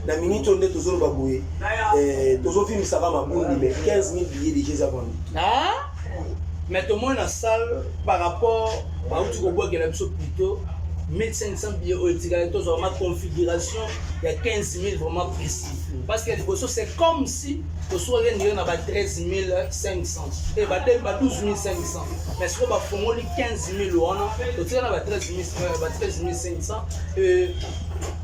La minute on est toujours baboué. Toujours film ça va m'abonner mais 15 000 billets déjà vendus. Ah? Mais tout le monde dans la salle par rapport à où tu vois qu'il y a plutôt 1500 billets au Tigre, ma configuration, il y a 15 000 vraiment précis. Parce que c'est comme si tu sois à 13 500 et 12 500. Mais si on va faire 15 000 tu as 13 500.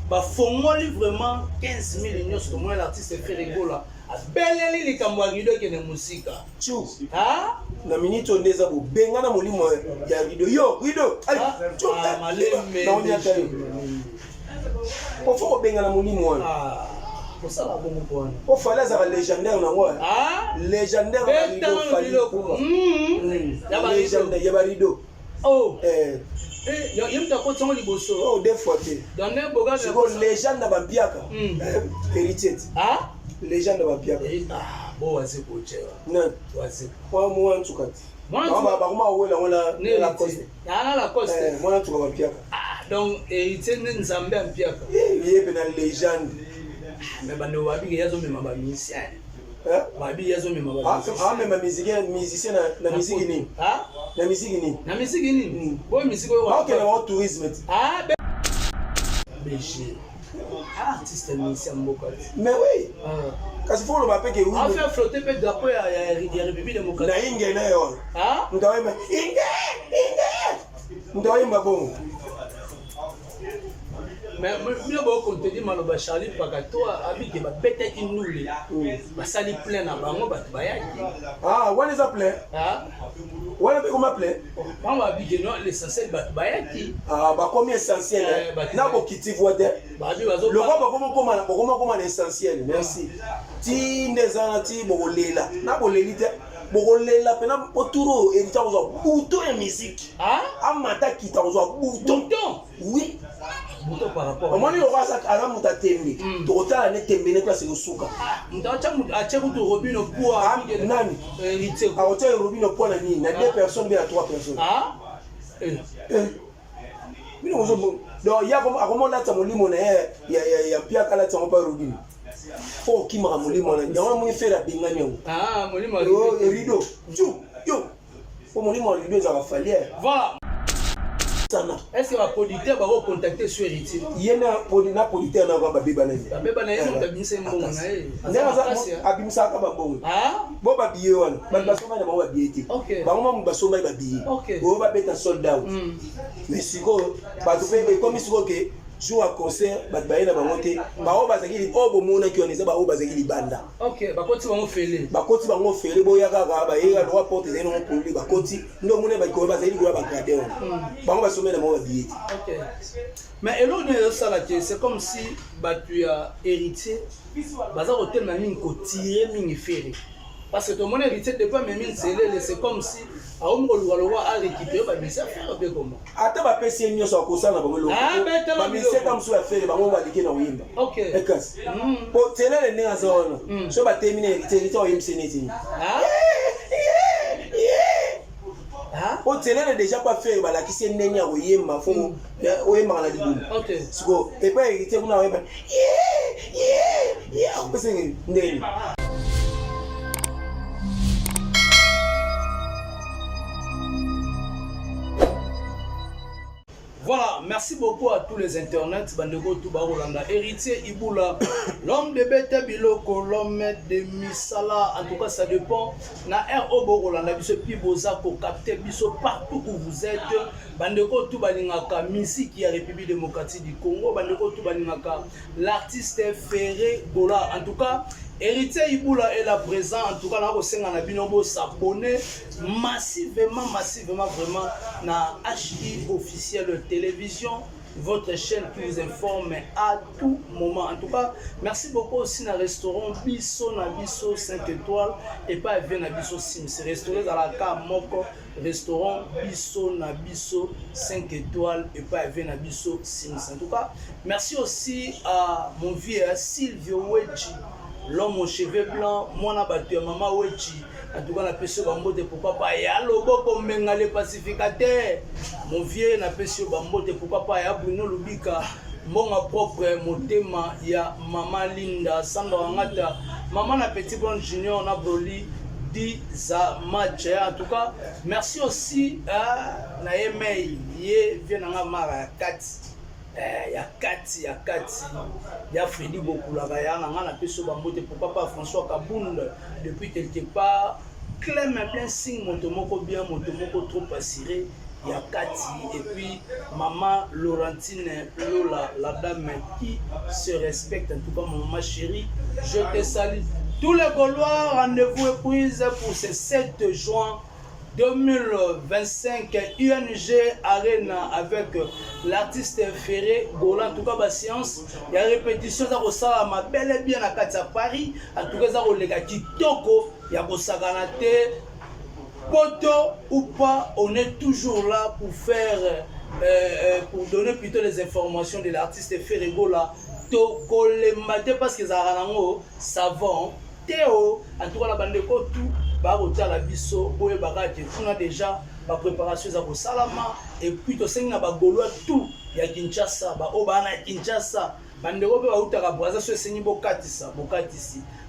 Bah, vraiment 15 000 unions sur moi l'artiste fait rigolo là. Beleli les Cambouarido qui est de musique. Tchou. Ah? La minute on est à vous. Bengana molimo ya rido. Yo, rido. Allez. Tchou. Malé. Non, on y a allé. On faut bengana molimo. Ah. Pour ça là bon point. On fallait ça légendaire na moi. Ah? Légendaire na rido fallait. Légendaire ya rido. Oh. Il y a une fois qui bosso. Oh, des fois. Dans les bogas de légende na bampiaka. Héritier. Ah? Légende na bampiaka. Ah, bon, c'est pour cher. Non, c'est. Moi en tout cas. Moi la coste. Ah, la coste. Moi en tout cas bampiaka. Ah, donc héritier nzambe ampiaka. Il y a une légende. Mais bando wabi yazo mema ba musicien. Wabi yazo mema ba musicien. Ah, mais ma musicien na musique ni. Ah? Na musique ni. Na musique ni. Bon musique wa. Ah, OK, na tourisme. Ah, BG. Artiste musicien mboka. Mais oui. Kasi faut le mapé que oui. On fait flotter peut drapeau ya République démocratique. Na inge na yo. Ah? Mtawema inge. Mtawema bon. Mais je vais te dire que Charlie Pagato a dit que bête qui nous les sali plein à bango bat bayaki. Ah, on les appelait. Ah, on les comment appeler? On va dire que non l'essentiel bat bayaki. Ah, bah comme essentiel. Na bo kiti voide. Le roi comment l'essentiel. Merci. Ti nezana ti bolela. Na bolelite. Bolela pena poturo hérita ozo bouton et musique. Ah, amata kita ozo bouton. Oui. Bouton par rapport. Comment il aura ça à la muta tembe. Tota ne tembe ne place yosuka. Mutacha acha mutu robino pour nani? Hérité. A hôtel robino pour la ni. Na deux personnes bien à trois personnes. Ah? Mino ozo bon. Donc il y a comment là ta molimo na ya pia kala ta pas robino. Faut qui m'a molimo na. Il y a un fait la bingani. Ah, molimo. Yo rido. Yo. Faut molimo rido ça va falloir. Voilà. Est-ce que va producteur va contacter sur Héritier? Il y a un producteur na ba beba na. Ba beba na yé on tabinse mbongo na yé. Ndeza abimisa ka ba mbongo. Ah? Bo ba biye wana. Ba basoma na ba biye te. OK. Ba mama basoma ba biye. OK. Bo ba beta sold out. Mais siko ba to pe comme siko ke jour à concert ba ba na ba monter. Ba o ba zakili o bo mona ki oneza ba o ba zakili banda. OK, ba koti ba ngo fele. Ba koti ba ngo fele bo ya ka ba yega droit porte zeno ngo poli ba koti. Ndo mona ba ko ba zakili ko ba garder on. Ba ngo basoma na ba biye. OK. Mais et l'autre c'est comme si tu as héritier, bazar hôtel m'a mis ko tirer mini ferré. Parce que ton mon héritier de pas même c'est comme si a on le roi a récupéré ba misa faire un peu comment. Ata ba pesi nyo so ko sana ba lo. Ba misa comme so faire ba ngo ba dike na wimba. OK. Ekas. Po tele le nenga so no. So ba terminer héritier o yimse neti. Ah? O télé déjà pas fait la qui s'est négné au yemma faut au yemma la ligne. OK. Siko et pas hérité vous n'avez pas. C'est né. Voilà, merci beaucoup à tous les internets. Bandego Touba Rolanda, héritier Iboula, l'homme de Bete Biloko, l'homme de Misala. En tout cas, ça dépend. Na R.O. Rolanda, biso Piboza, pour capter biso partout où vous êtes. Bandego Touba Lingaka, musique qui a République démocratique du Congo. Bandego Touba Lingaka, l'artiste Ferré Gola. En tout cas, héritier Iboula est là présent. En tout cas, là, on a binobo s'abonner massivement, vraiment, na HI officiel de télévision, votre chaîne qui vous informe à tout moment. En tout cas, merci beaucoup aussi dans le restaurant Bisso, na Bisso 5 étoiles et pas bien na Bisso Sim. C'est restaurant dans la carte Moko, restaurant Bisso, na Bisso 5 étoiles et pas bien na Bisso Sim. En tout cas, merci aussi à mon vieux Silvio Wedji, l'homme aux cheveux blancs, mon abattu, maman Wedji. En tout cas, on a pu se bambote pourquoi pas ya lobo comme le pacificateur. Mon vieux n'a pu se bambote pourquoi pas ya Bruno Lubika. mbonga propre motema ya Mama Linda Sandra Wangata Maman na Petit Bon Junior na Broly di za match. En tout cas merci aussi à na email ye vienanga mara ya kati ya Freddy Bokulaka ya na peso bambote pourquoi pas François Kaboul depuis quelque part Clem bien signe motomoko bien motomoko trop assuré ya kati et puis maman Laurentine Lola la dame qui se respecte. En tout cas maman chérie, je te salue. Tous les Gaulois, rendez-vous est prise pour ce 7 juin 2025 UNG Arena avec l'artiste Ferré Gola. En tout cas, la séance, il y a répétition ça ressemble à bel et bien à Katia Paris. En tout cas, ça les gars Kitoko, il y a Bosaganate, poto ou pas, on est toujours là pour faire, pour donner plutôt les informations de l'artiste Ferré Gola. Toko les maté parce que ça a savant. Théo, en tout cas, la bande de tout. La biso boye bagati on a déjà la préparation za ko salama et puis to senga ba Gaulois tout ya Kinshasa ba obana Kinshasa bande ko ba uta ka braza so sengi bokatisi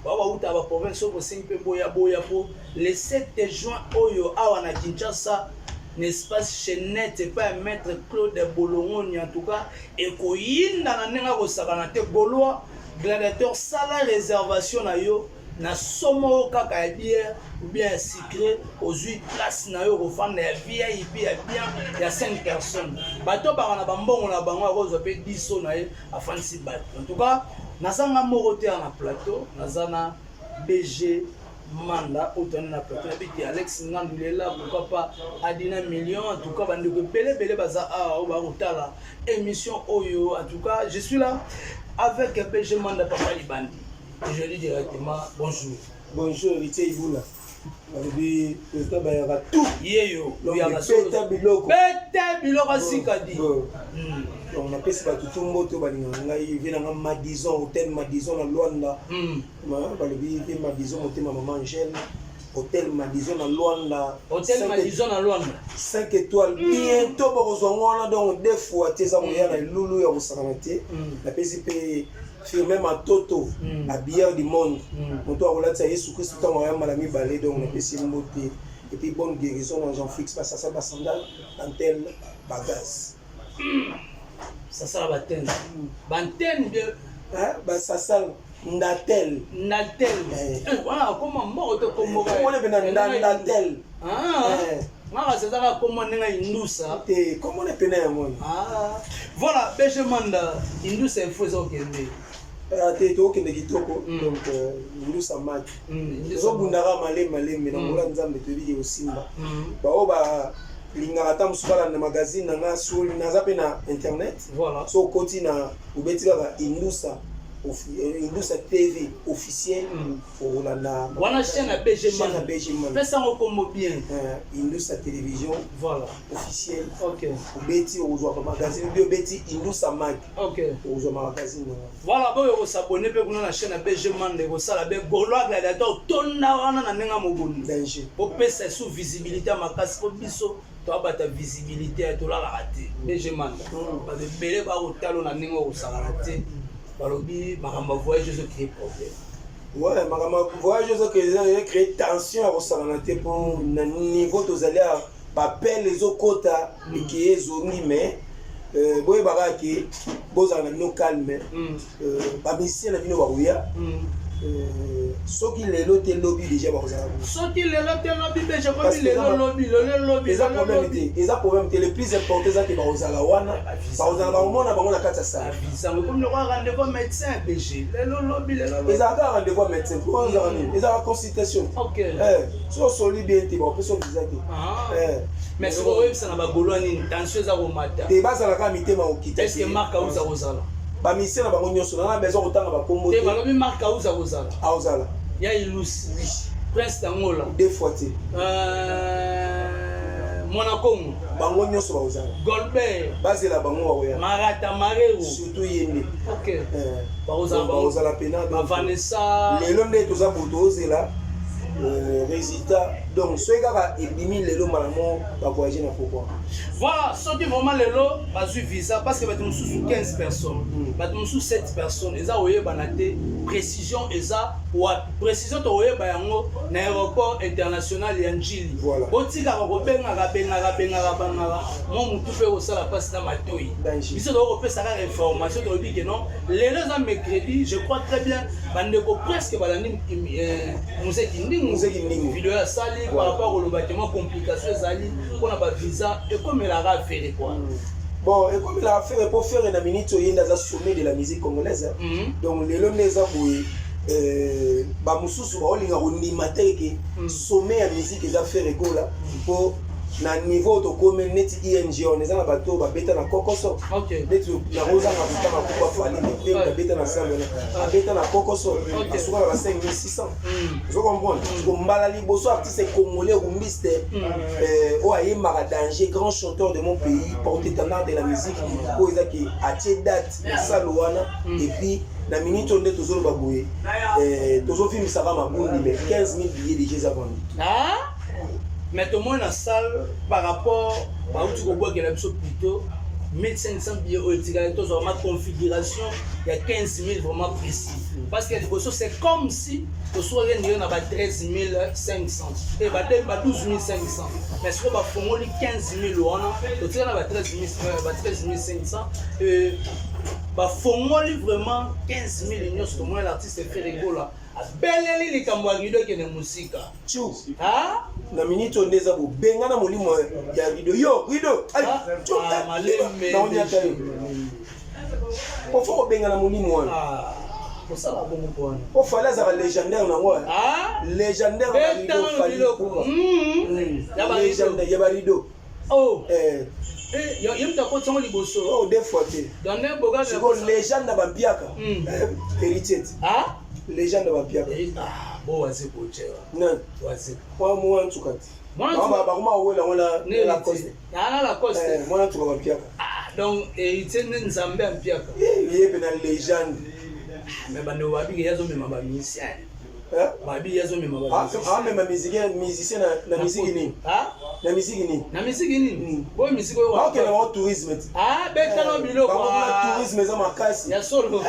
ba uta ba province ko sengi pe boya po le 7 juin oyo awa na Kinshasa n'est-ce pas Chenette et pas maître Claude Bolongoni. En tout cas et ko yinda na nenga ko sakana te Gaulois gladiateur sala réservation na yo na somo kaka bière ou bien sucré aux 8 places na yo refanda ya VIP ya bien ya 5 personnes bato ba na bambongo na bango akozo pe 10 na ye afin si bato. En tout cas nazanga morote na plateau nazana BG Manda autant na plateau et Alex Ngandulela pourquoi pas Adina Million. En tout cas bande ko belé baza a o ba rotala émission oyo. En tout cas je suis là avec BG Manda Papa Libandi. Je dis directement bonjour. Bonjour, Ritier Iboula. Aujourd'hui, le temps il y aura tout. Yeyo, il y a Beta Biloko. Beta Biloko Sikadi. On appelle ça tout le monde. Il vient à Madison, hôtel Madison à Luanda. Il vient à Madison, hôtel Maman Angèle. Hôtel Madison à Luanda. Hôtel Madison à Luanda. 5 étoiles. Bientôt, on a donc des fois, tu sais, il y a Loulou et Rosaranté. La PCP. Firmé ma toto à bière du monde. Mon toit relate ça Jésus Christ tout en voyant malami balé donc on peut s'y monter et puis bonne guérison dans Jean Fix parce que ça va sandal dentelle bagage. Ça sera bantenne. Bantenne bien bah ça sale ndatel. Voilà comment mort te comme on est venu ndatel. Mara c'est ça comment nenga indusa. Comment on est péné moi. Voilà, BG Manda indusa il faut ça okende. Teto okende kitoko donc indusa match. Zo bundara malé mais na mola nzambe to bidi osimba. Ba oba lingaka ta musukala na magazine nga so na zape na internet. Voilà. So continue ubetika indusa Indusa TV officiel pour la voilà chaîne à BG Manda. Fais ça comme bien. Indusa télévision. Voilà. Officiel. OK. Betty ozo magazine bio Betty Indusa Mag. OK. Ozo magazine. Voilà boyo ko s'abonner pe kuna na chaîne à BG Manda ko sala be Gaulois gladiateur tonna wana na nenga mobondi. Danger. Pour pesa sous visibilité makasi ko biso to abata visibilité to la raté. BG Manda. Ba de belé ba ko talo na nenga ko sala raté. Balobi makamba voyageuse créer problème. Ouais, makamba voyageuse créer tension à Rosaranate pour niveau tous aller à papel les autres qui est zone mais boye baraki bozana no calme ba mission na bino baruya soki lelo te lobby déjà ba kozala soki lelo te lobby déjà comme lelo lobby les problème le plus important c'est que ba kozala wana ba kozala ba mona bango na kata sa ça me comme le rendez-vous médecin BG lelo lobby les a rendez-vous médecin pour ils ont consultation. OK so soli bien te ba personne visa te mais c'est vrai ça na ba Gaulois ni tension za ko mata te bazala ka mitema okita est-ce que marka uza kozala ba mission na bango nyonso na besoin kotanga ba kombo te balobi marka uza kozala auzala ya ilus Prince Tangola deux fois te Monacongo bango nyonso ba ozala Goldberg bazela bango wa Marata Marero surtout yende. OK ba ozala pena ba Vanessa lelo nde toza boto ozela résultat donc soki kaka ebimi lelo malamu bavoyage na pourquoi voilà soki vraiment lelo bazwi visa parce que bato mosusu 15 personnes bato mosusu 7 personnes eza oyebana te précision eza wapi précision tokoyeba yango na aéroport international ya njili botikaka kobengaka bengaka mwa motu mpe kosala mpasi na matoi biso tokopesa kaka information tolobi ke non lelo eza mercredi je crois très bien bandeko presque balandi muzeki ndingu video ya sali par rapport kolobaki mwa complication ezali mpona bavisa ekomelaka affaire quoi. Bon, et comme il a fait pour faire une minute, il y a un sommet de la musique congolaise. Donc, les hommes les aboués, Bamousous, il y a un animateur sommet à musique et affaires écoles pour na niveau de commune net ING on est dans la bateau ba beta na kokoso net na rosa na buta na kupa fali ne na beta na samba na beta na kokoso asuka na 5600 vous comprenez ko mbala liboso artiste congolais rumbiste o aye mara danger grand chanteur de mon pays porte-étendard de la musique ko ezaki atie date salouana et puis na minute on est toujours baboué toujours film ça va mabundi mais 15 000 billets déjà vendus. Mais tout le monde a salle par rapport à où tu vois qu'il y a plutôt 1500 billets au Tigre, ma configuration, il y a 15 000 vraiment précis. Parce que c'est comme si tu sois à 13 500 et 12 500. Mais si tu as 15 000 tu tires à 13 500. Fongoli vraiment 15 000 unions sur moi l'artiste fait rigolo là. Beleli li kamwarido ke na musika. Chou. Ah? Na minute on eza bo benga na molimo ya rido. Yo, rido. Ai, chou. Malembe. Na on y a tali. On faut benga na molimo wana. Ah. Pour ça la bongo bwana. On fallait ça légendaire na ngwa. Ah? Légendaire na rido fali. Ya ba légendaire ya ba rido. Oh. Il y a un peu de liboso. Oh, des fois. Dans un boga de la légende de Bampiaka. Héritier. Ah? Légende de Bampiaka. Ah, bon, c'est pour toi. Non. Moi, en tout cas. Moi, la coste. Ah, la coste. Moi, en tout cas, Bampiaka. Ah, donc, héritier de Nzambe Bampiaka. Il y a une légende. Mais Bando Wabi, il y a un peu de musicien. Babi yazo mema babi. Ah, même musicien na musique ni. Ah? Na musique ni. Na musique ni. Bo musique yo. Ah, OK, na tourisme. Ah, beta no biloko. Ba tourisme za makasi. Ya solo.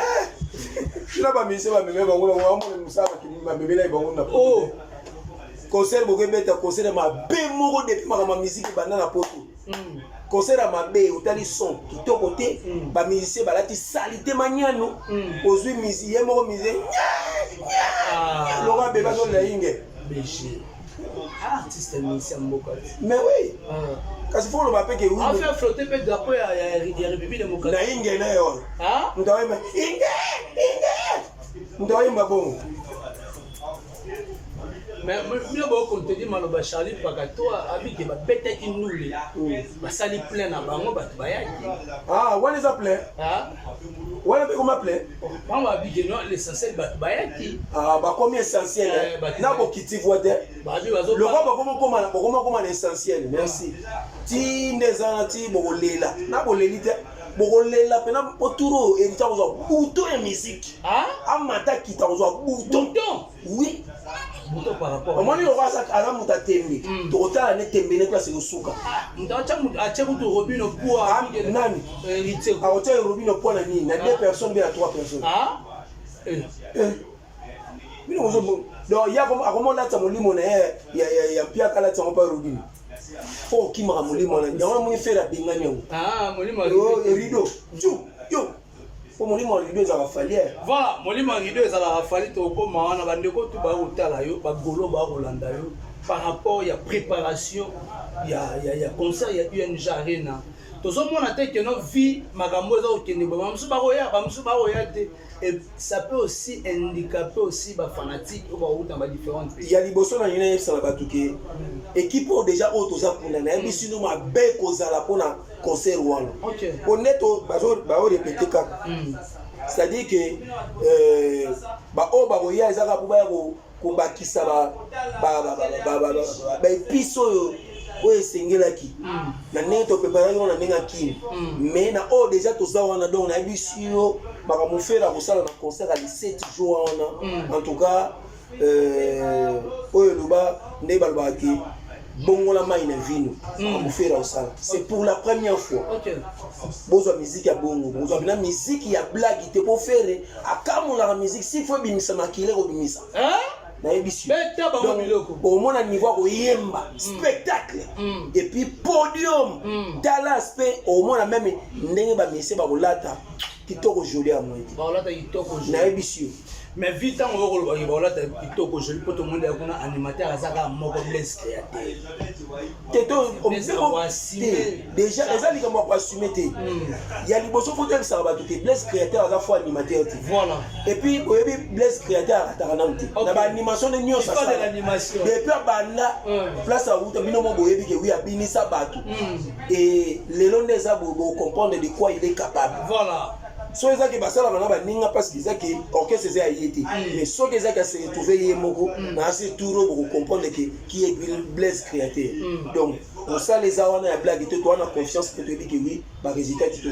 Shina ba musicien ba meme bango na mo musaba ki ba bebe na bango na. Oh. Concert bo beta concert ma be moko depuis ma musique banda na poto. Concert à ma bé, otali son, qui te côté, ba musicien balati salité maniano, ozui musicien mo musicien. Laurent Beba dans la inge. Artiste musicien moko. Mais oui. Quand il faut le rappeler que oui. On fait flotter peut drapeau ya République démocratique. Na inge na yo. Ah? Ndawe ma inge. Ndawe ma bon. Mais mieux beau contenu maloba Charlie Pakato habite ba bête qui nous les ba sali plein na bango ba bayaki. Ah, on les appelait. Ah. On les comment appeler? On va habiter non l'essentiel ba bayaki. Ah, ba comme essentiel. Na bo kiti voiter. Ba bi bazo. Le roi ba comment l'essentiel. Merci. Ti ndezana ti bo lela. Na bo lelite. Bokolela pena poturo erita ozo bouton ya musique. Ah? Amata kita ozo bouton. Oui. Bouton par rapport. Omoni lo kwasa ala muta tembe. Tokotala ne tembe ne place ko suka. Mutacha acha mutu robino poa nani? Erite. A hotel robino poa na nini? Na 2 personnes bien à 3 personnes. Ah? Mino ozo donc ya comme akomona ta molimo na ya pia kala ta pa robino. Faut qui m'a molimo na. Yango mo fait la bingani yango. Ah, molimo rido. Yo. Pour molimo rido za falière. Voilà, molimo rido za la fali to ko maana bandeko tu ba utala yo, ba golo ba rolanda yo par rapport ya préparation ya concert ya UNG Arena. Tozomona te que no vie makambo za okende ba musu ba roya te. Et ça peut aussi handicaper aussi les fanatiques dans différents pays. Il y a des personnes qui ont été équipe déjà autorisée pour les mais sinon ma belle cause à la pour un concert ou alors. Honnêtement, bah répéter ça. C'est-à-dire que bah oh bah roya ils ont pour bakisa bah épiso oye sengelaki na neto préparer on a menga ki mais na oh déjà tout ça on a donc na bisio ba mo faire la sala na concert à 17 jours on a en tout cas oyo loba nde balobaki bongola mai na vino amofera osala c'est pour la première fois bozwa musique ya bongo bozwa bina musique ya blague te po fere akamolaka musique si fo bimisa makile kobimisa nayebi donc omona niveau ya koyemba spectacle et puis podium tala aspect omona même ndenge bamese bakolata kitoko joli ya moite nayebi si mais vite on va voir voilà kitoko joli pour tout le monde a un animateur azaka moko bless créateur déjà eza likambo ko assumer te ya liboso faut que ça va tout bless créateur aza fo animateur te voilà et puis oyebi bless créateur ataka na te na ba animation de nyonso ça l'animation depuis banda place à route bino mo boyebi ke oui abinisa bato et lelo ndeza bo comprendre de quoi il est capable voilà. So ezaki basala bana baninga parce que ezaki orchestre ezaki ayete mais so ezaki se retrouver yemoko na se touro pour comprendre que qui est Blaise créateur donc on ça les awana ya blague to on a confiance que tu dis que oui ba résultat qui te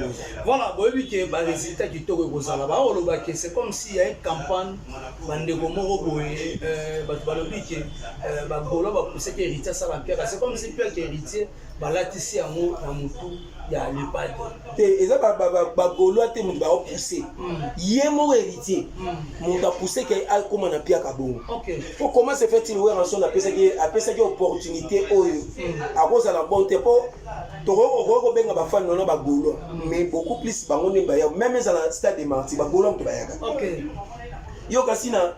voilà boyebi que ba résultat qui te kozala ba oloba que c'est comme si il y a une campagne bandeko moko boye ba lobi que ba golo ba pousser que héritier ça la pierre c'est comme si pierre que héritier ba latisi amour na mutu ya lepade te eza ba golo te mutu ba pousser yemo héritier mutu a pousser que al comme na pierre kabongo OK pour comment se fait-il ouais en son apesa que opportunité oyo à cause la bonté pour toko benga ba fan non ba golo mais beaucoup plus bango ne ba ya même dans le stade de Marty ba golo to ba ya OK yo kasi na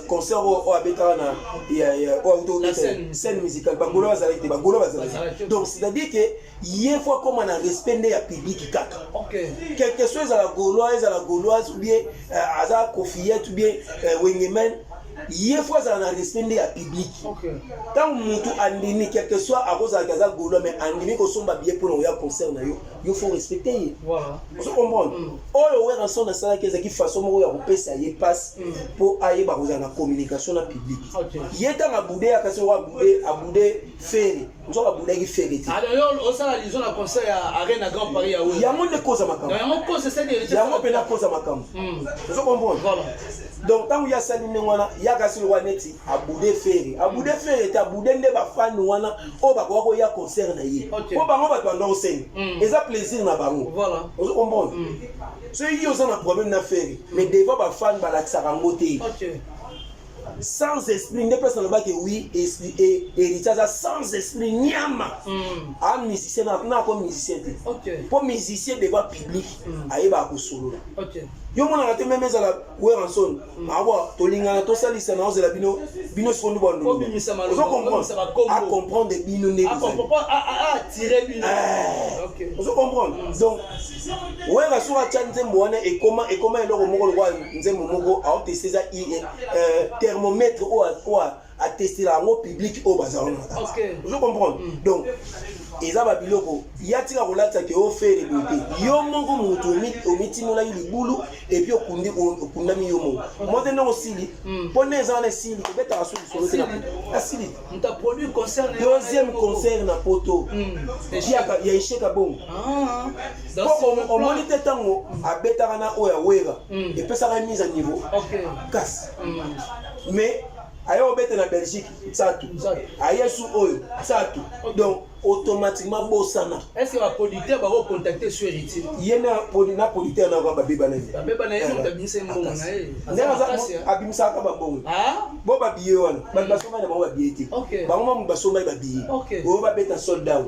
concert au abeta na ya auto scène musicale ba golo bazali te ba golo bazali donc c'est à dire que il faut comme un respect de la public kaka OK quelque chose à la gauloise ou bien à Kofiette ou bien Wengemen il faut ça na respect de la public tant mutu andini quelque soit à cause de la gauloise mais andini ko somba bien pour le concert na yo il faut respecter voilà vous comprenez oh ouais en son de ça que qui façon mo ya kopesa ye passe pour ailler ba ko na communication na public yeta na boudé ya kasi wa boudé faire nous va boudé qui faire alors on ça la liaison na concert à Arena Grand Paris ya ya monde cause makam ya monde cause c'est des ya monde pena cause makam vous comprenez voilà donc tant il y a ça ni wana ya kasi wa neti abude faire ta abude nde ba fan wana o ba ko ya concert na ye o ba ngo ba twa scène eza plaisir na bango voilà vous comprenez so yi oza na problème na faire mais devant ba fan ba la tsarango te OK sans esprit ne personne ne va que oui et héritage sans esprit nyama un musicien na comme musicien OK pour musicien devant public ayeba ko solo OK yo mona ngate même ezala we ranson awa tolingana to salisa na ozela bino sondo bondo à comprendre bino ne à tirer bino OK vous comprenez donc we ga so atchante mbona et comment eloko moko lwa nzembo moko a tester ça thermomètre ou à tester la mot public au bazar OK vous comprenez donc eza ba biloko yatika kolata ke o faire beauté yo moko mutu omitinola libulu et puis okundami yo moko mote na osili pone za na sili ko beta asu solo te na sili nta produit concert deuxième concert na poto ya isheka bongo donc on moniteur tango abeta na oya wera et puis ça remise à niveau OK casse mais ayo beta na Belgique tsatu ayesu oyo tsatu donc automatiquement bosana est-ce que la producteur va contacter sur héritier yena producteur na ba beba na mo tabinse mbongo na abimisa ka ba bongo bo ba biye wana ba basoma na ba biye te ba ngoma mu basoma ba biye o ba beta sold out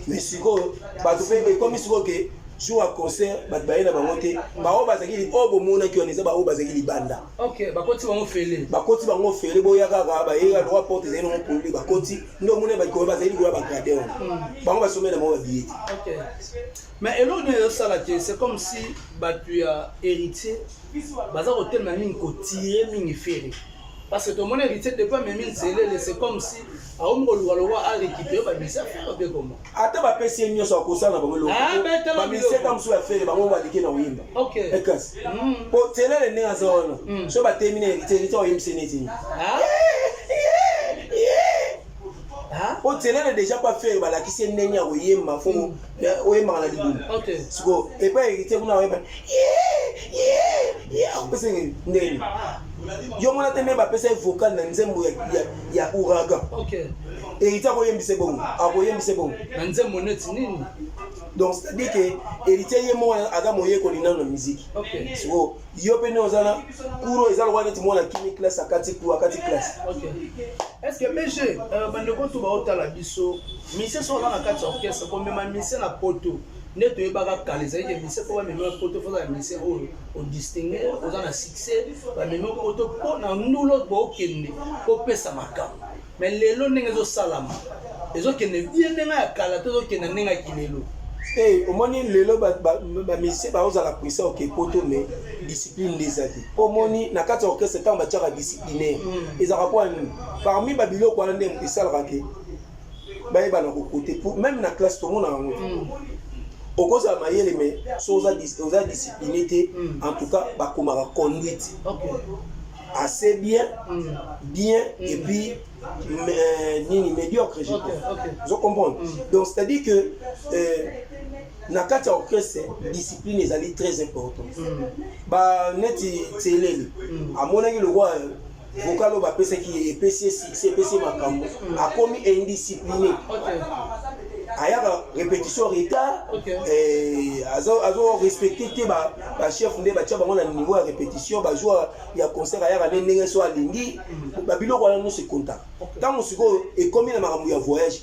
mais siko ba to pe comme siko ke jour à concert bat baye na bango te ba o bazaki o bo mona ki oneza ba o bazaki libanda OK bakoti bango fele boya kaka ba yeka droit porte zeno mo poli bakoti ndo mona ba ko bazaki ko ba garder bango basoma na bango ba biye OK mais eloko ne ça là c'est comme si batu ya héritier baza ko tellement mingi ko tirer mingi fere parce que tout le monde héritier de pas même c'est comme si a omko luwa a récupérer ba bisa faire be comment ata ba pesi nyo so ko sana bango loko ba bisa tam so affaire bango ba dike na wimba OK ekas po tele ne azona so ba terminer héritier o imseneti o tele déjà pas faire ba la kisi ndenya ko yemba fo o yemba na libu OK siko e pa héritier kuna wemba pese ndeni yo mona te me ba pesa vocal na nzembo ya ouragan OK héritier akoyembise bongo na nzembo neti nini donc c'est-à-dire que héritier ye mona aza moyekoli nano na musique OK so yo pe ne ozana kuro eza lokwa neti mona kimi classe akati classe OK est-ce que BG bandeko to baotala biso mise so na kati orchestre ko mema mise na poto neto yebaka kala ezali ke mise po bamema poto fo za mise oyo odistingue oza na succès bamema poto mpo na ndulo bookende kopesa makambo mais lelo ndenge ezosalama ezokende bien ndenge ya kala to ezokende ndenge ya kilelo omoni lelo bamisien baozala puissant oke poto mais discipline nde te omoni na kati ya orchestre ntango batiaka disciplinaire ezalaka mpo nini parmi babiloko wana nde esalaka ke bayebana kokote même na classe tomona yango okozala mayele mais so oza discipliné te en tout cas bakomaka conduite assez bien et puis médiocre je pense vous comprenez donc c'est à dire que na kati ya orchestre discipline ezali très important ba neti telele amonaki le roi vocal bapesaki epesi succès epesi makambo akomi indiscipliné ayaka répétition retard azo respecté te ba chef nde batia bango na niveau ya répétition ba joueur ya concert ayaka ndenge so alingi babiloko wana nyonso ekonta ntango sikoyo ekomi na makambo ya voyage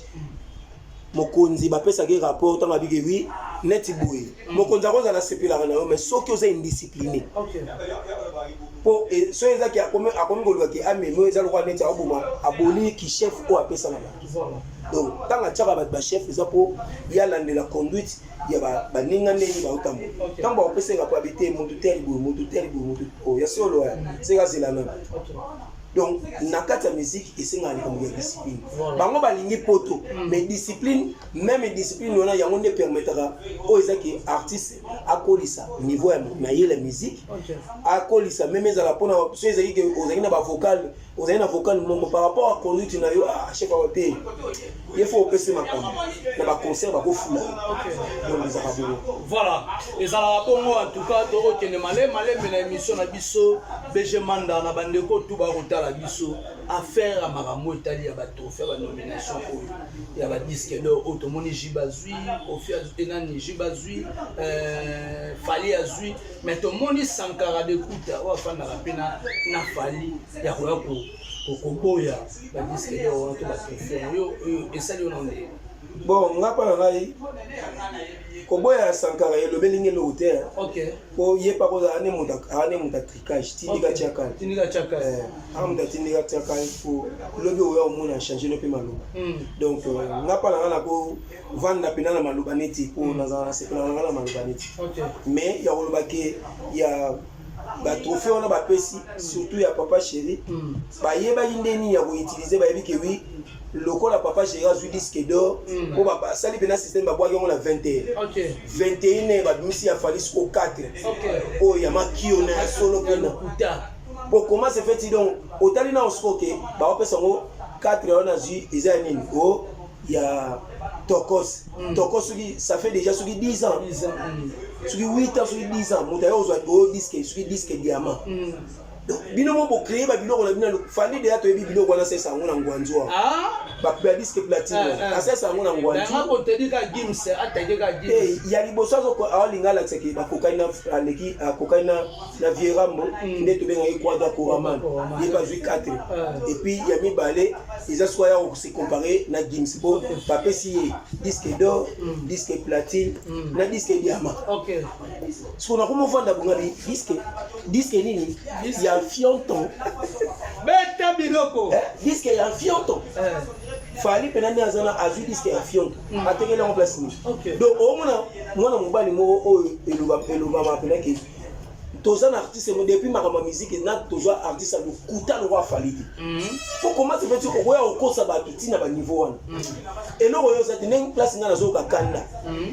mokonzi bapesaki rapport ntango abiki wi neti boye mokonzi akozala sepelaka na yo mais soki oza indiscipliné po so ezaki akomi kolobaki amemo eza lokwa neti akoboma aboli ki chef oyo apesana bato donc ntango atiaka bato bachef eza mpo yalandela conduite ya baninga ndeni baotambola ntango bakopesaka po abite motu teli boye ya solo seka zelanana donc na kati ya musique esengaka likambo ya discipline bango balingi poto mais discipline même discipline wana yango nde permetaka oyo ezaki artiste akolisa niveau ya mayele ya musique akolisa même ezala mpona so ezali ke ozali na bavocal ozali na vocal mongo par rapport à conduite na yo chef awa te il faut opesa makambo na baconcert bakofula donc ezaka bongo voilà ezalaka bongo en tout cas tokokende malembe na émission na biso BG Manda na bandeko tu bakotala biso affaire ya makambo etali ya batrophée ya banomination oyo ya badisque d'or oyo tomoni Jibazwi Kofi enani Jibazwi Fali azwi mais tomoni Sankara de Kuta oyo afandaka mpe na Fali ya koya koboya badisque d'or wana to batrophée oyo esali yo na nde bon nga mpa na ngai koboya Sankara elobeli ngelo hotel po ye pa koza ane muta tricage tindika tiaka amuta tindika tiaka po lobi oya omona changer no pe maloba donc nga mpa na nga na ko vanda pena na maloba neti po nazala sepela na nga na maloba neti mais ya koloba ke ya batrophée wana bapesi surtout ya papa chéri bayebaki ndeni ya koutilize bayebi ke wi lokola papa chéri azwi disque d'or po basali pena système babwaki yango na 21 babimisi ya fali siko 4 oyo ya makio na ya solo pena po comment se fait-il donc otali na osiko ke baopesa yango 4 wana azwi eza ya nini o ya Tokos soki ça fait déjà soki 10 ans soki 8 ans soki 10 ans moto ayo ozwa o disque soki disque diamant bino mo bo créer ba biloko na bino fali de ato ebi biloko wana sesa ngona ngwanzwa ba disque platine asesa ngona ngwanzwa nga ko te dika gims atake ka gims ya liboso zo ko alinga la tseki ba kokaina aleki kokaina na vierambo nde to benga ikwada ko raman ye ba 4 et puis ya mibale ils aswa ya ko se comparer na gims bo ba pesi disque d'or disque platine na disque diamant so na komo vanda bunga disque nini ya fionton beta biloko disque ya fionton fali penani azana azwi disque ya fionton atekele en place ni donc au mona mobali mo o eluba mapena ke toza na artiste mo depuis makama musique na toza artiste do kuta lo wa fali pour comment se fait ko ya okosa ba tutina ba niveau wana eloko yo zati neng place ngana zo ka kanda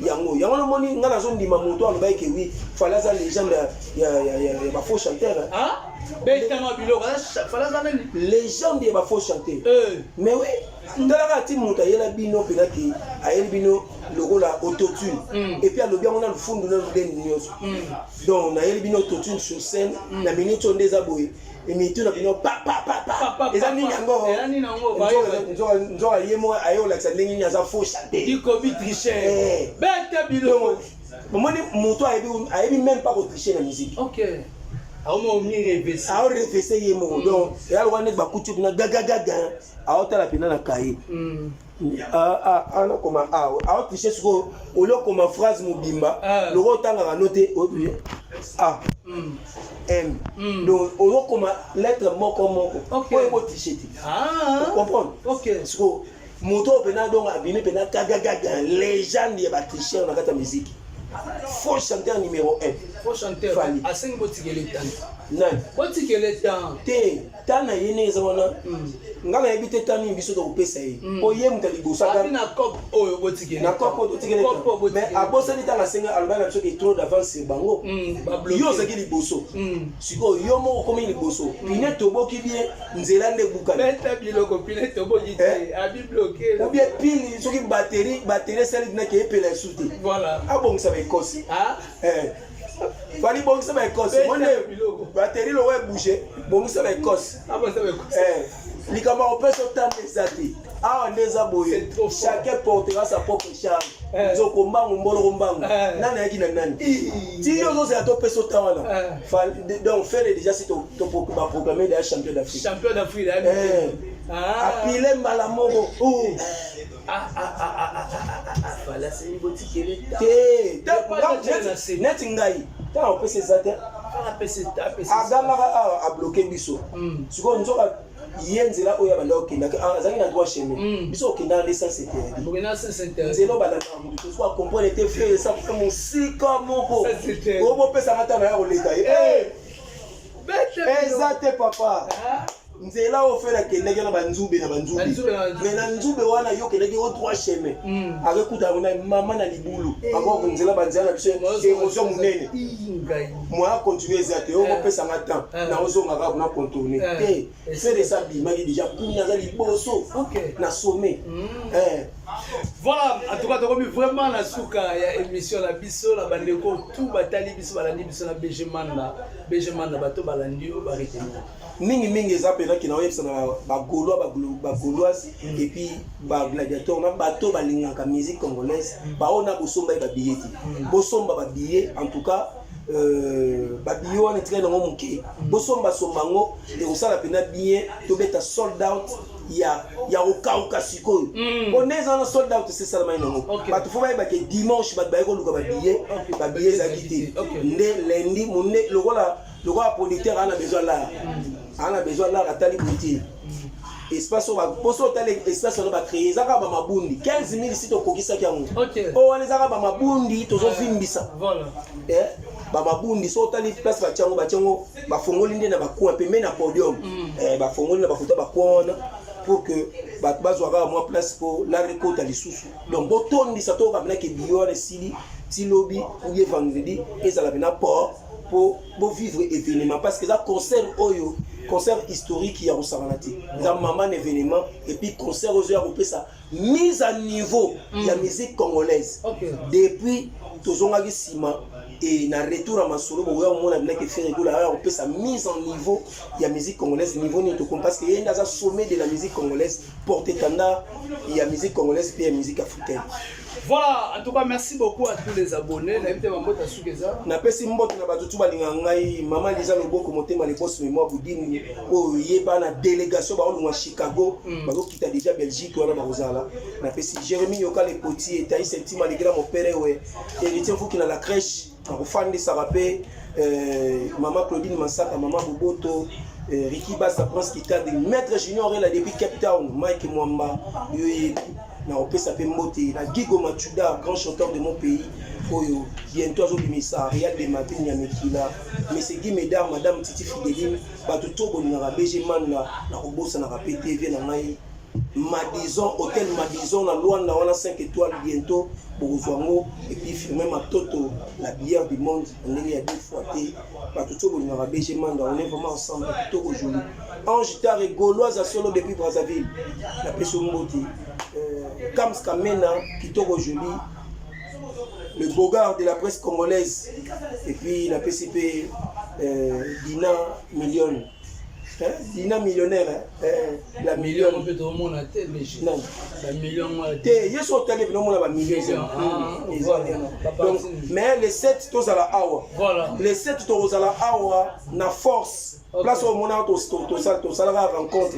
yango no moni ngana zo ndima moto alo ba ke wi fala za légende ya ba faux chanteur légende ya ba faux chanteur mais oui ndala ti moto ayela bino penaki ayeli bino lokola autotune et puis alobi on a le fond de notre nyonso donc na yeli bino autotune sur scène na minute on des aboy et minute na bino pa et ça ni yango nzo yemo ayo la ça ndenge nyaza faux chanter diko bitricher bête biloko moni moto ayebi même pas tricher la musique. OK. Aomo mi revese. Ao revese yemo donc ya lo wana ba kutu na gaga ao tala pina na kai. Ana koma ao tricher siko olo koma phrase mobimba lo tanga noter M donc olo koma lettre moko pour ebo tricher. Tu comprends? OK. Siko moto pena donc abimi pena gaga légende ya ba tricher na kata musique. Faux chanteur numéro 1. Faux chanteur. Fali. A 5 botikele temps. Non. Botikele temps. Te, tana yene ezona. Ngana ebite tani biso to pesa yi. Po yem tali bosaka. Abi na cop oyo botikele. Na cop botikele. Mais abosa ni tanga senga alba na soki trop d'avance bango. Yo zaki liboso. Siko yo mo komi liboso. Pine toboki bien nzela nde buka. Beta biloko pine toboki te. Abi bloqué. Ou bien pile soki batterie celle na ke epela soute. Voilà. Abong ça va écosse. Fali bon ça va écosse. Moi batterie le ouais bouger. Bon ça va écosse. Ah bon ça va écosse. Likama on peut sauter des athées. Ah on est aboyé. Chacun portera sa propre charge. Nzoko mbangu mbolo mbangu. Nana yaki na nani. Ti yo zo c'est to pe sauter wana. Donc faire déjà c'est to proclamer des champions d'Afrique. Champion d'Afrique. Apile malamoko. Voilà c'est une boutique qui est net ngai ta on peut se zata a bloquer biso siko nzoka yenzela oya banda okenda azangi na droit chemin biso okenda l'essence était nzelo bala na mutu soit comprendre était fait ça fait mon sika moko obo pesa mata na ya oleka exacte papa nzela ofela kendeki na banzube mais na nzube wana yo kendeki au droit chemin akekuta na mama na libulu akoko nzela banzela na biso érosion munene moi continuer ezate o kopesa ngata na ozonga ka na contourner faire de ça bimaki déjà pour na liboso na sommet voilà en tout cas tokomi vraiment la suka ya émission la biso la bandeko tout batali biso balandi biso na BG Manda bato balandi o barité mingi eza pena ki na oyebisa na bagauloise et puis bagladiateur na bato balingaka musique congolaise baona bosomba ye babillet bosomba babillet en tout cas babillet wana etikali nango moke bosomba yango ekosala pena bien tobeta sold out ya okauka sikoyo mpona eza na sold out esesalamai nango bato fo bayebake dimanche bato baye koluka babillet ezalaki te nde lundi monde lokola producteur ana besoin l'art ana besoin l'art atali boutier espace poso tali espace no ba créer zaka ba mabundi 15000 si to kokisa kyango o wana zaka ba mabundi tozo fimbisa voilà ba mabundi so tali place ba chango ba fongoli nde na ba coin pembe na podium ba fongoli na ba kuta ba kona pour que ba bazwaka moi place pour la récolte lisusu donc botondi sa to ka bna ke biyo sili ti lobby ou bien vendredi et ça la bna port pour vivre événement parce que ça concert historique ya Rosaranati ça maman événement et puis concert aux heures on ça mise à niveau la musique congolaise depuis tozongaki sima et na retour à Masolo bo ya mona bna ke faire école on peut ça mise en niveau la musique congolaise niveau ni to parce que il y a un sommet de la musique congolaise porté tanda la musique congolaise puis la musique africaine. Voilà, en tout cas, merci beaucoup à tous les abonnés. Na pesi mbote na batutu balinga ngai mama Lisa Loboko motema les boss mémoire budini o yeba na délégation ba olunga Chicago bako kita déjà Belgique wana bazala na pesi Jérémy Yoka les potiers taï sentima les grands mon père ouais héritier vous qui na la crèche en fandi sarapé maman Claudine Massaka maman Boboto Ricky Bassa Prince Kitade maître junior là depuis Cape Town Mike Mwamba na opesa pe mbote na Gigo Machuda grand chanteur de mon pays oyo bientôt azobimisa Riyad de Mapenya Mekila monsieur Guy Médard madame Titi Fideline bato tobo na BG Manda na kobosa na PTV na ngai Madison hôtel Madison na Luanda wana 5 étoiles bientôt Bozwango et puis firmer ma toto la bière du monde on est à 2 fois té bato tobo na BG Manda on est vraiment ensemble tout aujourd'hui Ange Tar et Gauloise à solo depuis Brazzaville la peso mbote Kams Kamena Kitoko Joli le Bogart de la presse congolaise. Et puis la PCP, Dina Million. Hein? Dina millionnaire, hein? La million. On peut tout le monde à tel, mais non. La million. Il y a sur télé, mais non, on a million. Donc, mais les 7, tous à la awa. Voilà. Les 7, tous à la awa, na force. Place au moment où tu as la rencontre,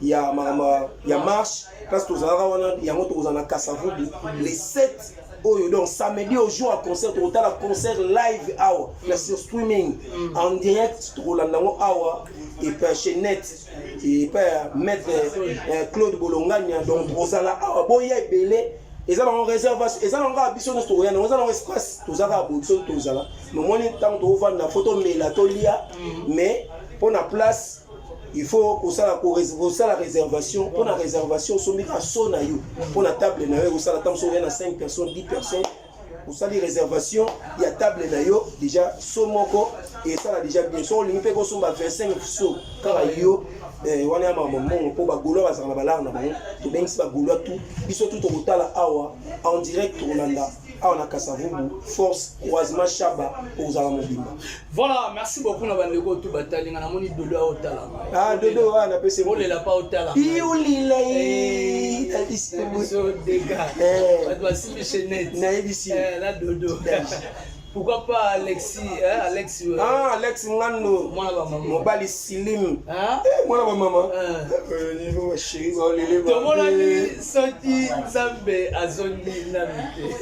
il y a marche. Place où tu as la Kassavubi. Les 7. Donc samedi au jour à concert, tu as un concert live hour, sur streaming, en direct, tu as un hour, et puis chez Net, et puis mettre Claude Bolongania, donc tu as un hour, bon, il y a belé, et ça on réservation, et ça on a besoin de story, on a un espace, tu as un besoin de tout ça là, mais moi, tant que tu vois la photo, mais la tolia, mais pour la place. Il faut que ça la réservation. Pour la réservation, pour la table, il y a 5 personnes, 10 personnes. Pour ça, les réservations, il y a table déjà, somoko, et ça là déjà bien sûr. Il peut y 25 sous, car il y a un moment pour bagoulo, à Zanabalar, tout bien, c'est bagoulo tout. Ils sont tout au total en direct au Rwanda. On a Kassavubu, force, croisement, Chaba, pour Zalamobimba. Voilà, merci beaucoup. On a bandeko tout bataille. On a moni Dodo à Otala. Ah, Dodo, on a pu se voler la pas Otala. Iulila, ici, des gars. On doit s'y chez Net. Là, Dodo. Pourquoi pas Alexis, hein? Alex Alex Ngando. Moi la maman. Mobali Silim. Hein? Moi la maman. Niveau chéri, tout le monde a dit sorti Zambé à Zondi Namité.